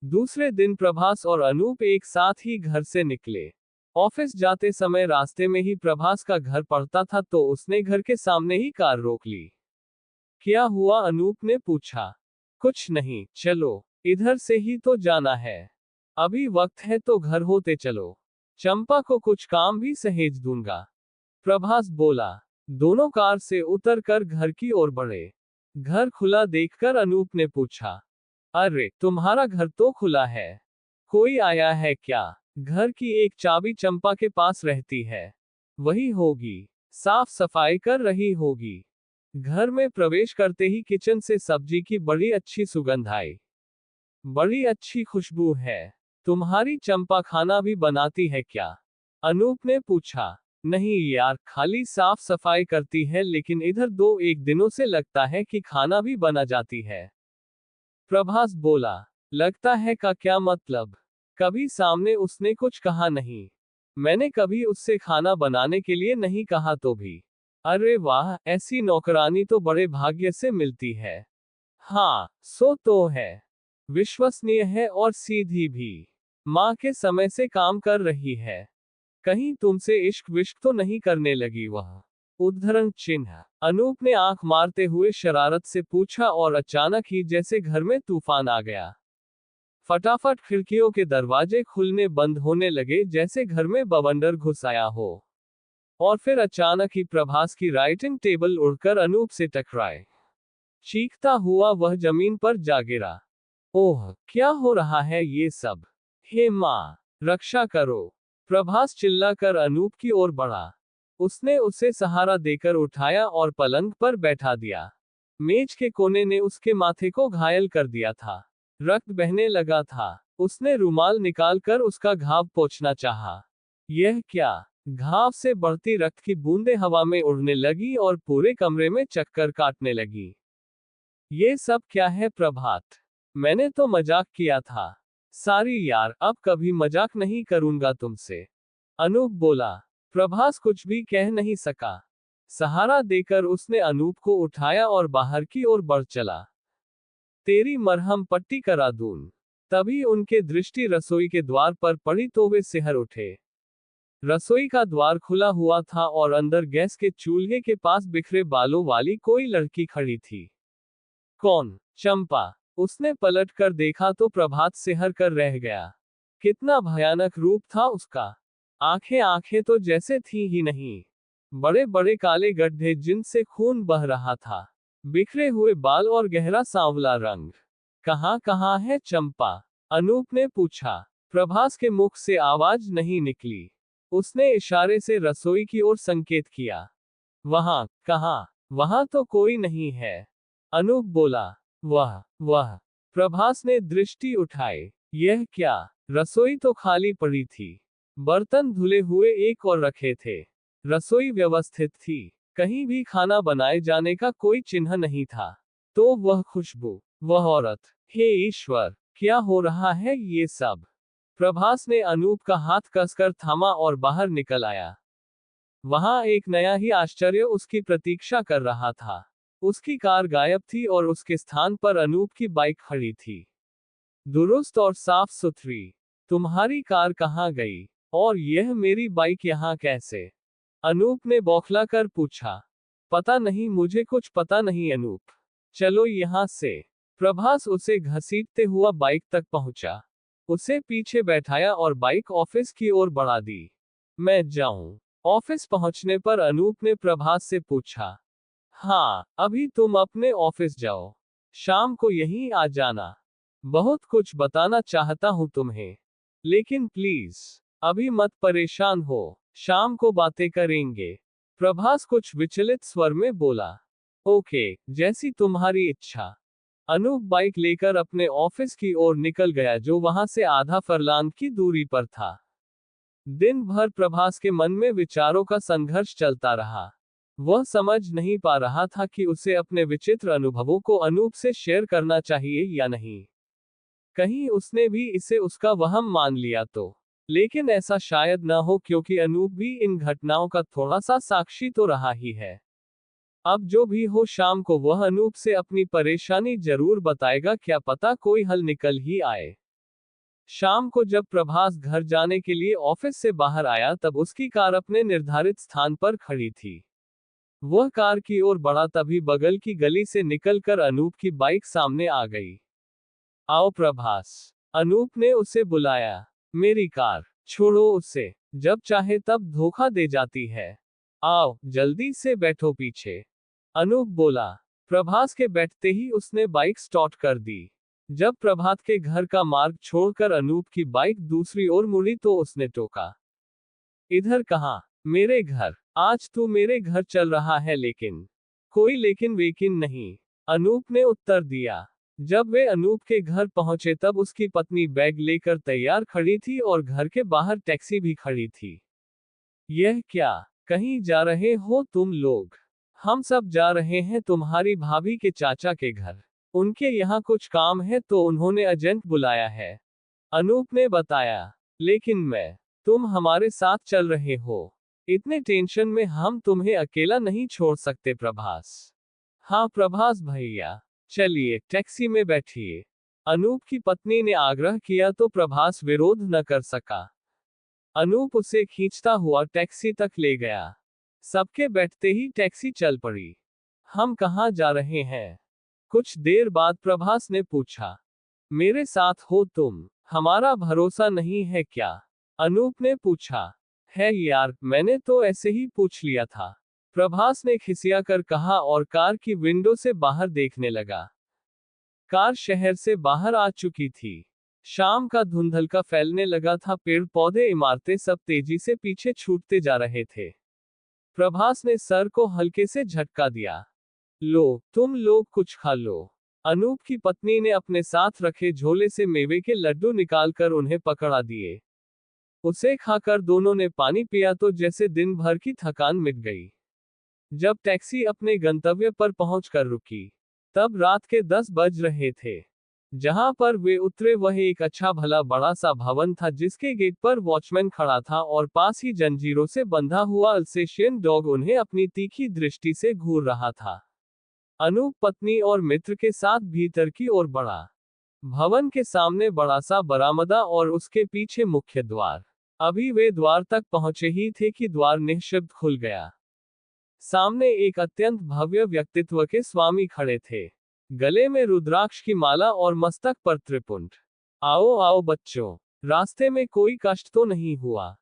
दूसरे दिन प्रभास और अनूप एक साथ ही घर से निकले। ऑफिस जाते समय रास्ते में ही प्रभास का घर पड़ता था, तो उसने घर के सामने ही कार रोक ली। क्या हुआ? अनूप ने पूछा। कुछ नहीं, चलो, इधर से ही तो जाना है, अभी वक्त है तो घर होते चलो, चंपा को कुछ काम भी सहेज दूंगा। प्रभास बोला। दोनों कार से उतरकर घर की ओर बढ़े। घर खुला देखकर अनूप ने पूछा, अरे तुम्हारा घर तो खुला है, कोई आया है क्या? घर की एक चाबी चंपा के पास रहती है, वही होगी, साफ सफाई कर रही होगी। घर में प्रवेश करते ही किचन से सब्जी की बड़ी अच्छी सुगंध आई। बड़ी अच्छी खुशबू है। तुम्हारी चंपा खाना भी बनाती है क्या? अनूप ने पूछा। नहीं यार, खाली साफ सफाई करती है, लेकिन इधर 2-1 दिनों से लगता है कि खाना भी बना जाती है। प्रभास बोला। लगता है का क्या मतलब? कभी सामने उसने कुछ कहा नहीं। मैंने कभी उससे खाना बनाने के लिए नहीं कहा तो भी। अरे वाह, ऐसी नौकरानी तो बड़े भाग्य से मिलती है। हाँ, सो तो है। विश्वसनीय है और सीधी भी। माँ के समय से काम कर रही है। कहीं तुमसे इश्क विश्क तो नहीं करने लगी वह? उद्धरण चिन्ह। अनूप ने आंख मारते हुए शरारत से पूछा और अचानक ही जैसे घर में तूफान आ गया। फटाफट खिड़कियों के दरवाजे खुलने बंद होने लगे, जैसे घर में बवंडर घुस आया हो। और फिर अचानक ही प्रभास की राइटिंग टेबल उड़कर अनूप से टकराए। चीखता हुआ वह जमीन पर जा गिरा। ओह, क्या हो रहा है ये सब? हे माँ, रक्षा करो! प्रभास चिल्लाकर अनूप की ओर बढ़ा। उसने उसे सहारा देकर उठाया और पलंग पर बैठा दिया। मेज के कोने ने उसके माथे को घायल कर दिया था। रक्त बहने लगा था। उसने रुमाल निकालकर उसका घाव पोंछना चाहा। यह क्या? घाव से बढ़ती रक्त की बूंदें हवा में उड़ने लगी और पूरे कमरे में चक्कर काटने लगी। ये सब क्या है प्रभात? मैंने तो मजाक किया था। सारी यार, अब कभी मजाक नहीं करूंगा तुमसे। अनूप बोला। प्रभास कुछ भी कह नहीं सका। सहारा देकर उसने अनूप को उठाया और बाहर की ओर बढ़ चला। तेरी मरहम पट्टी करा दूं। तभी उनके दृष्टि रसोई के द्वार पर पड़ी तो वे सिहर उठे। रसोई का द्वार खुला हुआ था और अंदर गैस के चूल्हे के पास बिखरे बालों वाली कोई लड़की खड़ी थी। कौन? चंपा। उसने पलट कर देखा तो प्रभात सिहर कर रह गया। कितना भयानक रूप था उसका। आंखें आंखें तो जैसे थी ही नहीं। बड़े बड़े काले गड्ढे जिनसे खून बह रहा था। बिखरे हुए बाल और गहरा सांवला रंग। कहाँ है चंपा? अनूप ने पूछा। प्रभास के मुख से आवाज नहीं निकली। उसने इशारे से रसोई की ओर संकेत किया। वहां, कहाँ? वहां तो कोई नहीं है। अनूप बोला। वह। प्रभास ने दृष्टि उठाई। यह क्या? रसोई तो खाली पड़ी थी। बर्तन धुले हुए एक और रखे थे। रसोई व्यवस्थित थी। कहीं भी खाना बनाए जाने का कोई चिन्ह नहीं था। तो वह खुशबू, वह औरत। हे ईश्वर, क्या हो रहा है ये सब? प्रभास ने अनूप का हाथ कसकर थामा और बाहर निकल आया। वहां एक नया ही आश्चर्य उसकी प्रतीक्षा कर रहा था। उसकी कार गायब थी और उसके स्थान पर अनूप की बाइक खड़ी थी। दुरुस्त और साफ सुथरी। तुम्हारी कार कहाँ गई? और यह मेरी बाइक यहाँ कैसे? अनूप ने बौखलाकर पूछा। पता नहीं, मुझे कुछ पता नहीं अनूप। चलो यहाँ से। प्रभास उसे घसीटते हुआ बाइक तक पहुंचा। उसे पीछे बैठाया और बाइक ऑफिस की ओर बढ़ा दी। मैं जाऊं? ऑफिस पहुंचने पर अनूप ने प्रभास से पूछा। हाँ, अभी तुम अपने ऑफिस जाओ। शाम को यहीं आ जाना। बहुत कुछ बताना चाहता हूं तुम्हें। लेकिन प्लीज, अभी मत परेशान हो। शाम को बातें करेंगे। प्रभास कुछ विचलित स्वर में बोला। ओके, जैसी तुम्हारी इच्छा। अनूप बाइक लेकर अपने ऑफिस की ओर निकल गया, जो वहां से आधा फरलांग की दूरी पर था। दिन भर प्रभास के मन में विचारों का संघर्ष चलता रहा। वह समझ नहीं पा रहा था कि उसे अपने विचित्र अनुभवों को अनूप से शेयर करना चाहिए या नहीं। कहीं उसने भी इसे उसका वहम मान लिया तो। लेकिन ऐसा शायद न हो, क्योंकि अनूप भी इन घटनाओं का थोड़ा सा साक्षी तो रहा ही है। अब जो भी हो, शाम को वह अनूप से अपनी परेशानी जरूर बताएगा, क्या पता कोई हल निकल ही आए। शाम को जब प्रभास घर जाने के लिए ऑफिस से बाहर आया, तब उसकी कार अपने निर्धारित स्थान पर खड़ी थी। वह कार की ओर बढ़ा, तभी बगल की गली से निकलकर अनूप की बाइक सामने आ गई। आओ प्रभास। अनूप ने उसे बुलाया। मेरी कार छोड़ो उसे, जब चाहे तब धोखा दे जाती है। आओ, जल्दी से बैठो पीछे। अनूप बोला। प्रभास के बैठते ही उसने बाइक स्टार्ट कर दी। जब प्रभात के घर का मार्ग छोड़कर अनूप की बाइक दूसरी ओर मुड़ी तो उसने टोका। इधर कहाँ? मेरे घर। आज तू मेरे घर चल रहा है? लेकिन कोई लेकिन वेकिन नहीं, अनूप ने उत्तर दिया। जब वे अनूप के घर पहुंचे, तब उसकी पत्नी बैग लेकर तैयार खड़ी थी और घर के बाहर टैक्सी भी खड़ी थी। यह क्या? कहीं जा रहे हो तुम लोग? हम सब जा रहे हैं तुम्हारी भाभी के चाचा के घर। उनके यहाँ कुछ काम है तो उन्होंने एजेंट बुलाया है, अनूप ने बताया। लेकिन तुम हमारे साथ चल रहे हो। इतने टेंशन में हम तुम्हें अकेला नहीं छोड़ सकते प्रभास। हाँ प्रभास भैया, चलिए टैक्सी में बैठिए। अनूप की पत्नी ने आग्रह किया तो प्रभास विरोध न कर सका। अनूप उसे खींचता हुआ टैक्सी तक ले गया। सबके बैठते ही टैक्सी चल पड़ी। हम कहाँ जा रहे हैं? कुछ देर बाद प्रभास ने पूछा। मेरे साथ हो तुम, हमारा भरोसा नहीं है क्या? अनूप ने पूछा। है यार, मैंने तो ऐसे ही पूछ लिया था, प्रभास ने खिसिया कर कहा और कार की विंडो से बाहर देखने लगा। कार शहर से बाहर आ चुकी थी। शाम का धुंधलका फैलने लगा था, पेड़ पौधे इमारतें सब तेजी से पीछे छूटते जा रहे थे। प्रभास ने सर को हल्के से झटका दिया। लो, तुम लोग कुछ खा लो। अनूप की पत्नी ने अपने साथ रखे झोले से मेवे के लड्डू निकालकर उन्हें पकड़ा दिए। उसे खाकर दोनों ने पानी पिया तो जैसे दिन भर की थकान मिट गई। जब टैक्सी अपने गंतव्य पर पहुंचकर रुकी, तब रात के 10 बज रहे थे। जहां पर वे उतरे वह एक अच्छा भला बड़ा सा भवन था जिसके गेट पर वॉचमैन खड़ा था और पास ही जंजीरों से बंधा हुआ अल्सेशियन डॉग उन्हें अपनी तीखी दृष्टि से घूर रहा था। अनूप पत्नी और मित्र के साथ भीतर की ओर बढ़ा। भवन के सामने बड़ा सा बरामदा और उसके पीछे मुख्य द्वार। अभी वे द्वार तक पहुंचे ही थे कि द्वार निःशब्द खुल गया। सामने एक अत्यंत भव्य व्यक्तित्व के स्वामी खड़े थे। गले में रुद्राक्ष की माला और मस्तक पर त्रिपुंड। आओ आओ बच्चों, रास्ते में कोई कष्ट तो नहीं हुआ?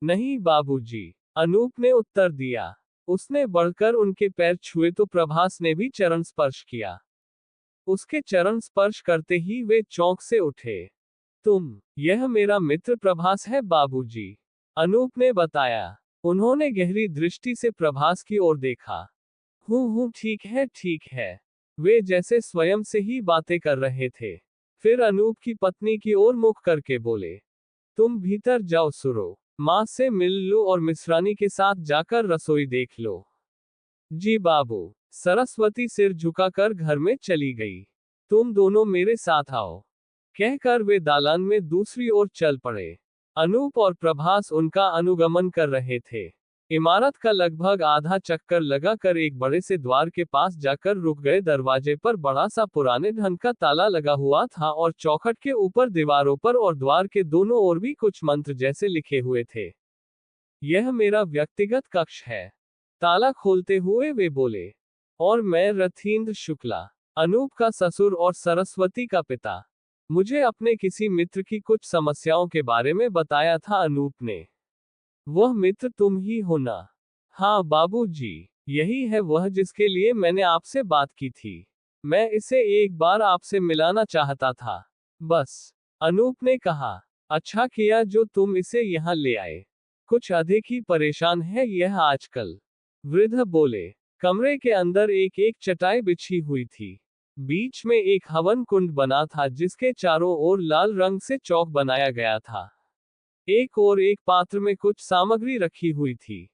नहीं बाबूजी, अनूप ने उत्तर दिया। उसने बढ़कर उनके पैर छुए तो प्रभास ने भी चरण स्पर्श किया। उसके चरण स्पर्श करते ही वे चौंक से उठे। यह मेरा मित्र प्रभास है बाबूजी, अनूप ने बताया। उन्होंने गहरी दृष्टि से प्रभास की ओर देखा। हूँ ठीक है। वे जैसे स्वयं से ही बातें कर रहे थे। फिर अनूप की पत्नी की ओर मुख करके बोले, तुम भीतर जाओ सुरो, माँ से मिल लो और मिश्रानी के साथ जाकर रसोई देख लो। जी बाबू, सरस्वती सिर झुकाकर घर में चली गई। तुम दोनों मेरे साथ आओ, कहकर वे दालान में दूसरी ओर चल पड़े। अनूप और प्रभास उनका अनुगमन कर रहे थे। इमारत का लगभग आधा चक्कर लगाकर एक बड़े से द्वार के पास जाकर रुक गए। दरवाजे पर बड़ा सा पुराने ढंग का ताला लगा हुआ था और चौखट के ऊपर दीवारों पर और द्वार के दोनों ओर भी कुछ मंत्र जैसे लिखे हुए थे। यह मेरा व्यक्तिगत कक्ष है, ताला खोलते हुए वे बोले। और मैं रथीन्द्र शुक्ला, अनूप का ससुर और सरस्वती का पिता। मुझे अपने किसी मित्र की कुछ समस्याओं के बारे में बताया था अनूप ने। वह मित्र तुम ही हो ना? हाँ बाबूजी, यही है वह जिसके लिए मैंने आपसे बात की थी। मैं इसे एक बार आपसे मिलाना चाहता था, बस, अनूप ने कहा। अच्छा किया जो तुम इसे यहाँ ले आए। कुछ अधिक ही परेशान है यह आजकल, वृद्ध बोले। कमरे के अंदर एक एक चटाई बिछी हुई थी। बीच में एक हवन कुंड बना था जिसके चारों ओर लाल रंग से चौक बनाया गया था। एक और एक पात्र में कुछ सामग्री रखी हुई थी।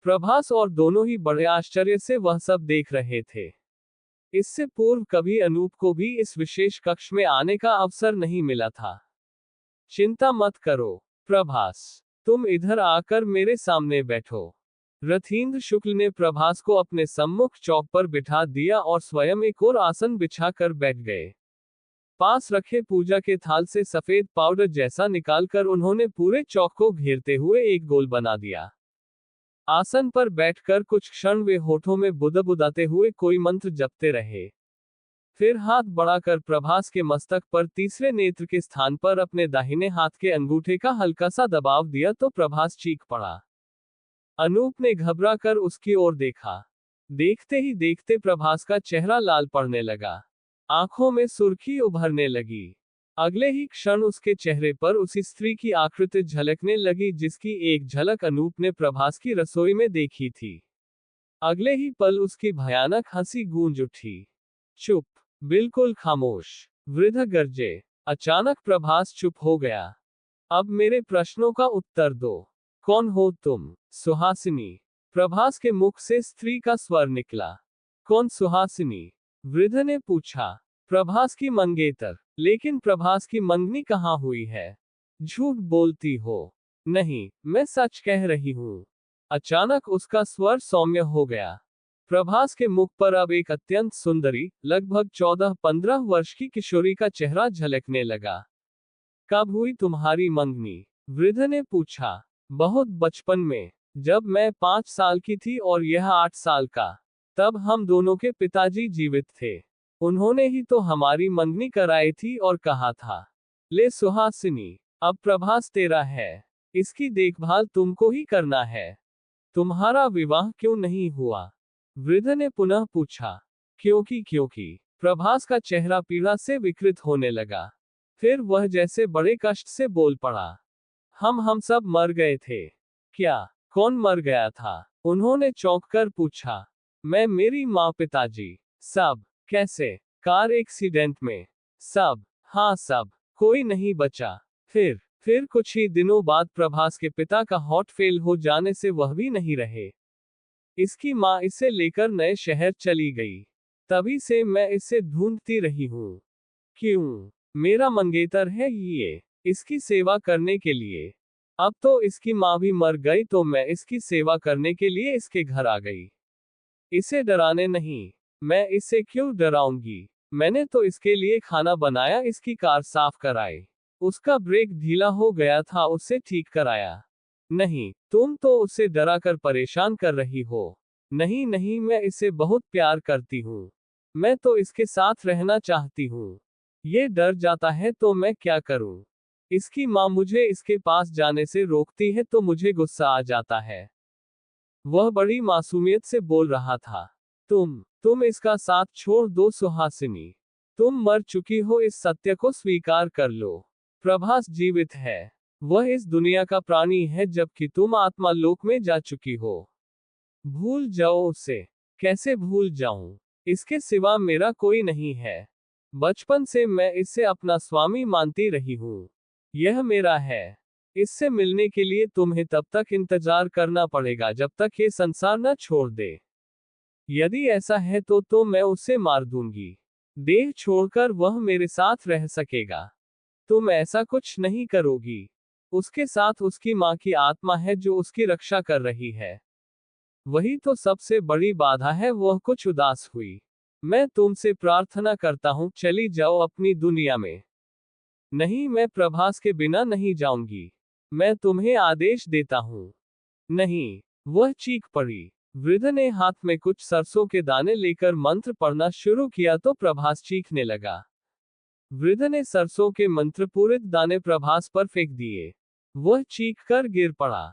प्रभास और दोनों ही बड़े आश्चर्य से वह सब देख रहे थे। इससे पूर्व कभी अनूप को भी इस विशेष कक्ष में आने का अवसर नहीं मिला था। चिंता मत करो प्रभास, तुम इधर आकर मेरे सामने बैठो। रथीन्द्र शुक्ल ने प्रभास को अपने सम्मुख चौक पर बिठा दिया और स्वयं एक और आसन बिछाकर बैठ गए। पास रखे पूजा के थाल से सफेद पाउडर जैसा निकालकर उन्होंने पूरे चौक को घेरते हुए एक गोल बना दिया। आसन पर बैठकर कुछ क्षण वे होठों में बुदबुदाते हुए कोई मंत्र जपते रहे। फिर हाथ बढ़ाकर प्रभास के मस्तक पर तीसरे नेत्र के स्थान पर अपने दाहिने हाथ के अंगूठे का हल्का सा दबाव दिया तो प्रभास चीख पड़ा। अनूप ने घबरा कर उसकी ओर देखा। देखते ही देखते प्रभास का चेहरा लाल पड़ने लगा, आंखों में सुर्खी उभरने लगी। अगले ही क्षण उसके चेहरे पर उसी स्त्री की आकृति झलकने लगी जिसकी एक झलक अनूप ने प्रभास की रसोई में देखी थी। अगले ही पल उसकी भयानक हंसी गूंज उठी। चुप, बिल्कुल खामोश, वृद्ध गरजे। अचानक प्रभास चुप हो गया। अब मेरे प्रश्नों का उत्तर दो। कौन हो तुम? सुहासिनी। प्रभास के मुख से स्त्री का स्वर निकला। कौन सुहासिनी? वृद्ध ने पूछा। प्रभास की मंगेतर। लेकिन प्रभास की मंगनी कहाँ हुई है? झूठ बोलती हो। नहीं, मैं सच कह रही हूँ। अचानक उसका स्वर सौम्य हो गया। प्रभास के मुख पर अब एक अत्यंत सुंदरी, लगभग 14-15 वर्ष की किशोरी का चेहरा झलकने लगा। कब हुई तुम्हारी मंगनी? वृद्ध ने पूछा। बहुत बचपन में, जब मैं 5 साल की थी और यह 8 साल का। तब हम दोनों के पिताजी जीवित थे। उन्होंने ही तो हमारी मंगनी कराई थी और कहा था, ले सुहासिनी, अब प्रभास तेरा है। इसकी देखभाल तुमको ही करना है। तुम्हारा विवाह क्यों नहीं हुआ? वृद्ध ने पुनः पूछा। क्योंकि प्रभास का चेहरा पीड़ा से विकृत होने लगा। फिर वह जैसे बड़े कष्ट से बोल पड़ा। हम सब मर गए थे। क्या? कौन मर गया था? उन्होंने चौंक कर पूछा। मैं, मेरी माँ, पिताजी। सब? कैसे? कार एक्सीडेंट में? सब? हाँ सब। कोई नहीं बचा। फिर कुछ ही दिनों बाद प्रभास के पिता का हार्ट फेल हो जाने से वह भी नहीं रहे। इसकी माँ इसे लेकर नए शहर चली गई। तभी से मैं इसे ढूंढती रही हूँ। क्यों? मेरा मंगेतर है ये, इसकी सेवा करने के लिए। अब तो इसकी माँ भी मर गई तो मैं इसकी सेवा करने के लिए इसके घर आ गई। इसे डराने नहीं। मैं इसे क्यों डराऊंगी? मैंने तो इसके लिए खाना बनाया, इसकी कार साफ कराई। उसका ब्रेक ढीला हो गया था, उसे ठीक कराया। नहीं, तुम तो उसे डरा कर परेशान कर रही हो। नहीं, मैं इसे बहुत प्यार करती हूँ। मैं तो इसके साथ रहना चाहती हूँ। ये डर जाता है तो मैं क्या करूँ? इसकी माँ मुझे इसके पास जाने से रोकती है तो मुझे गुस्सा आ जाता है। वह बड़ी मासूमियत से बोल रहा था। तुम इसका साथ छोड़ दो सुहासिनी। तुम मर चुकी हो, इस सत्य को स्वीकार कर लो। प्रभास जीवित है। वह इस दुनिया का प्राणी है, जबकि तुम आत्मा लोक में जा चुकी हो। भूल जाओ उसे। कैसे भूल जाऊं? इसके सिवा मेरा कोई नहीं है। बचपन से मैं इसे अपना स्वामी मानती रही हूं। यह मेरा है। इससे मिलने के लिए तुम्हें तब तक इंतजार करना पड़ेगा जब तक ये संसार न छोड़ दे। यदि ऐसा है तो मैं उसे मार दूंगी। देह छोड़कर वह मेरे साथ रह सकेगा। तुम ऐसा कुछ नहीं करोगी। उसके साथ उसकी माँ की आत्मा है जो उसकी रक्षा कर रही है। वही तो सबसे बड़ी बाधा है। वह कुछ उदास हुई। मैं तुमसे प्रार्थना करता हूँ, चली जाओ अपनी दुनिया में। नहीं, मैं प्रभास के बिना नहीं जाऊंगी। मैं तुम्हें आदेश देता हूँ। नहीं, वह चीख पड़ी। वृद्ध ने हाथ में कुछ सरसों के दाने लेकर मंत्र पढ़ना शुरू किया तो प्रभास चीखने लगा। वृद्ध ने सरसों के मंत्रपूरित दाने प्रभास पर फेंक दिए। वह चीख कर गिर पड़ा।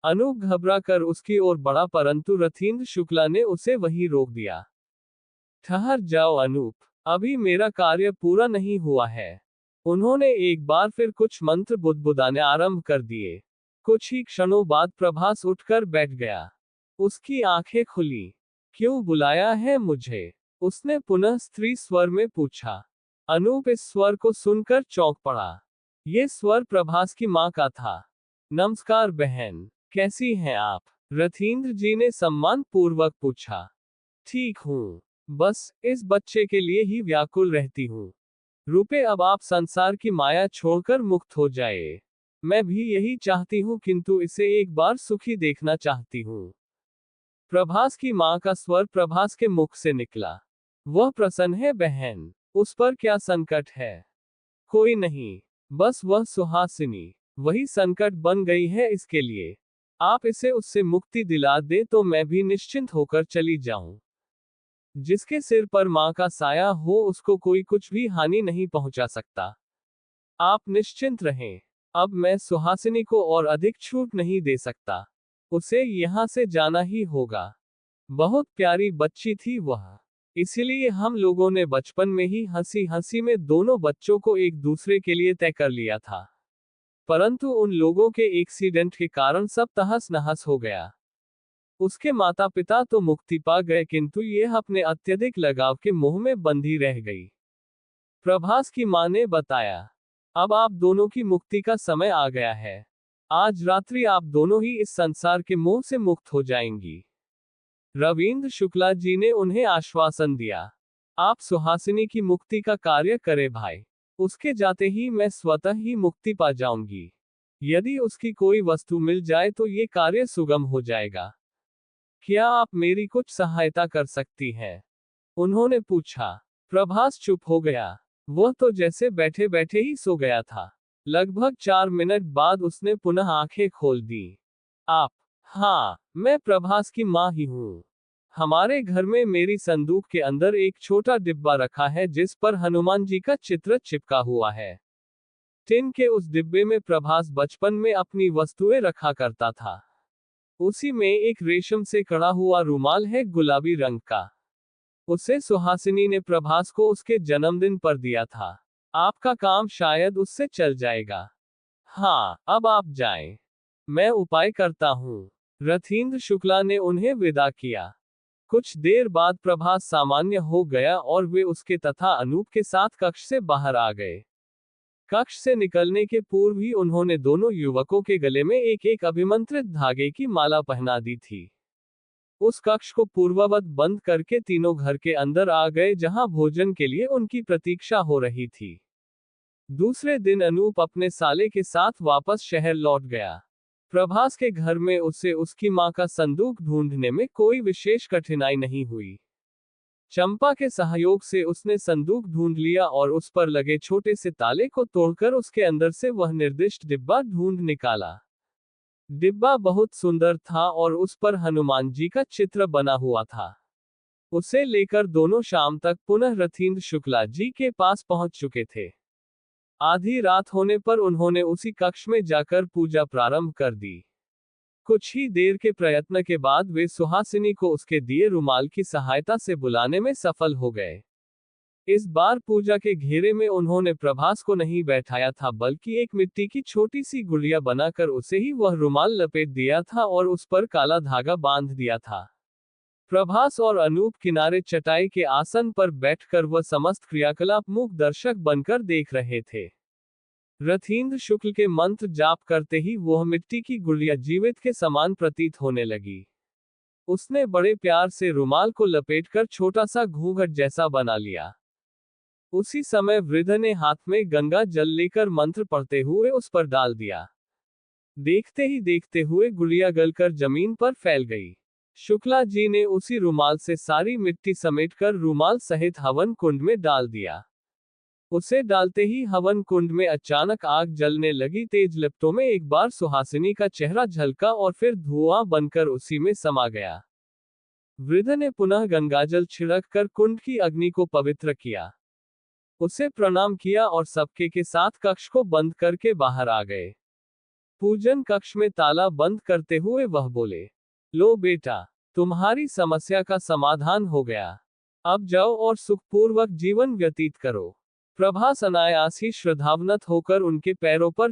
अनूप घबरा कर उसकी ओर बढ़ा, परंतु रथीन्द्र शुक्ला ने उसे वहीं रोक दिया। ठहर जाओ अनूप, अभी मेरा कार्य पूरा नहीं हुआ है। उन्होंने एक बार फिर कुछ मंत्र बुदबुदाने आरंभ कर दिए। कुछ ही क्षणों बाद प्रभास उठकर बैठ गया। उसकी आंखें खुली। क्यों बुलाया है मुझे? उसने पुनः स्त्री स्वर में पूछा। अनूप इस स्वर को सुनकर चौंक पड़ा। ये स्वर प्रभास की मां का था। नमस्कार बहन, कैसी हैं आप? रथीन्द्र जी ने सम्मान पूर्वक पूछा। ठीक हूँ, बस इस बच्चे के लिए ही व्याकुल रहती हूँ। रुपए, अब आप संसार की माया छोड़कर मुक्त हो जाए। मैं भी यही चाहती हूँ, किंतु इसे एक बार सुखी देखना चाहती हूँ। प्रभास की मां का स्वर प्रभास के मुख से निकला। वह प्रसन्न है बहन। उस पर क्या संकट है? कोई नहीं, बस वह सुहासिनी, वही संकट बन गई है इसके लिए। आप इसे उससे मुक्ति दिला दे तो मैं भी निश्चिंत होकर चली जाऊं। जिसके सिर पर मां का साया हो उसको कोई कुछ भी हानि नहीं पहुंचा सकता। आप निश्चिंत रहें। अब मैं सुहासिनी को और अधिक छूट नहीं दे सकता। उसे यहां से जाना ही होगा। बहुत प्यारी बच्ची थी वह। इसीलिए हम लोगों ने बचपन में ही हंसी हंसी में दोनों बच्चों को एक दूसरे के लिए तय कर लिया था। परंतु उन लोगों के एक्सीडेंट के कारण सब तहस नहस हो गया। उसके माता पिता तो मुक्ति पा गए, किंतु यह अपने अत्यधिक लगाव के मोह में बंधी रह गई। प्रभास की मां ने बताया, अब आप दोनों की मुक्ति का समय आ गया है। आज रात्रि आप दोनों ही इस संसार के मोह से मुक्त हो जाएंगी। रविंद्र शुक्ला जी ने उन्हें आश्वासन दिया। आप सुहासिनी की मुक्ति का कार्य करें भाई। उसके जाते ही मैं स्वतः ही मुक्ति पा जाऊंगी। यदि उसकी कोई वस्तु मिल जाए तो ये कार्य सुगम हो जाएगा। क्या आप मेरी कुछ सहायता कर सकती हैं? उन्होंने पूछा। प्रभास चुप हो गया। वह तो जैसे बैठे बैठे ही सो गया था। लगभग 4 मिनट बाद उसने पुनः आंखें खोल दी। आप? हाँ, मैं प्रभास की माँ ही हूँ। हमारे घर में मेरी संदूक के अंदर एक छोटा डिब्बा रखा है जिस पर हनुमान जी का चित्र चिपका हुआ है। टिन के उस डिब्बे में प्रभास बचपन में अपनी वस्तुएं रखा करता था। उसी में एक रेशम से कड़ा हुआ रुमाल है गुलाबी रंग का। उसे सुहासिनी ने प्रभास को उसके जन्मदिन पर दिया था। आपका काम शायद उससे चल जाएगा। हाँ, अब आप जाएं। मैं उपाय करता हूँ। रथीन्द्र शुक्ला ने उन्हें विदा किया। कुछ देर बाद प्रभास सामान्य हो गया और वे उसके तथा अनूप के साथ कक्ष से बाहर आ गए। कक्ष से निकलने के पूर्व ही उन्होंने दोनों युवकों के गले में एक एक अभिमंत्रित धागे की माला पहना दी थी। उस कक्ष को पूर्ववत बंद करके तीनों घर के अंदर आ गए जहां भोजन के लिए उनकी प्रतीक्षा हो रही थी। दूसरे दिन अनूप अपने साले के साथ वापस शहर लौट गया। प्रभास के घर में उसे उसकी मां का संदूक ढूंढने में कोई विशेष कठिनाई नहीं हुई। चंपा के सहयोग से उसने संदूक ढूंढ लिया और उस पर लगे छोटे से ताले को तोड़कर उसके अंदर से वह निर्दिष्ट डिब्बा ढूंढ निकाला। डिब्बा बहुत सुंदर था और उस पर हनुमान जी का चित्र बना हुआ था। उसे लेकर दोनों शाम तक पुनः रथीन्द्र शुक्ला जी के पास पहुंच चुके थे। आधी रात होने पर उन्होंने उसी कक्ष में जाकर पूजा प्रारंभ कर दी। कुछ ही देर के प्रयत्न के बाद वे सुहासिनी को उसके दिए रुमाल की सहायता से बुलाने में सफल हो गए। इस बार पूजा के घेरे में उन्होंने प्रभास को नहीं बैठाया था बल्कि एक मिट्टी की छोटी सी गुड़िया बनाकर उसे ही वह रुमाल लपेट दिया था और उस पर काला धागा बांध दिया था। प्रभास और अनूप किनारे चटाई के आसन पर बैठकर वह समस्त क्रियाकलाप मूक दर्शक बनकर देख रहे थे। रथीन्द्र शुक्ल के मंत्र जाप करते ही वह मिट्टी की गुड़िया जीवित के समान प्रतीत होने लगी। उसने बड़े प्यार से रुमाल को लपेटकर छोटा सा घूंघट जैसा बना लिया। उसी समय वृद्ध ने हाथ में गंगा जल लेकर मंत्र पढ़ते हुए उस पर डाल दिया। देखते ही देखते हुए गुड़िया गलकर जमीन पर फैल गई। शुक्ला जी ने उसी रुमाल से सारी मिट्टी समेटकर रुमाल सहित हवन कुंड में डाल दिया। उसे डालते ही हवन कुंड में अचानक आग जलने लगी। तेज लपटों में एक बार सुहासिनी का चेहरा झलका और फिर धुआं बनकर उसी में समा गया। वृद्ध ने पुनः गंगाजल छिड़क कर कुंड की अग्नि को पवित्र किया। उसे प्रणाम किया और सबके के साथ कक्ष को बंद करके बाहर आ गए। पूजन कक्ष में ताला बंद करते हुए वह बोले, लो बेटा, तुम्हारी समस्या का समाधान हो गया। अब जाओ और सुखपूर्वक जीवन व्यतीत करो। प्रभास अनायास ही श्रद्धावनत होकर उनके पैरों पर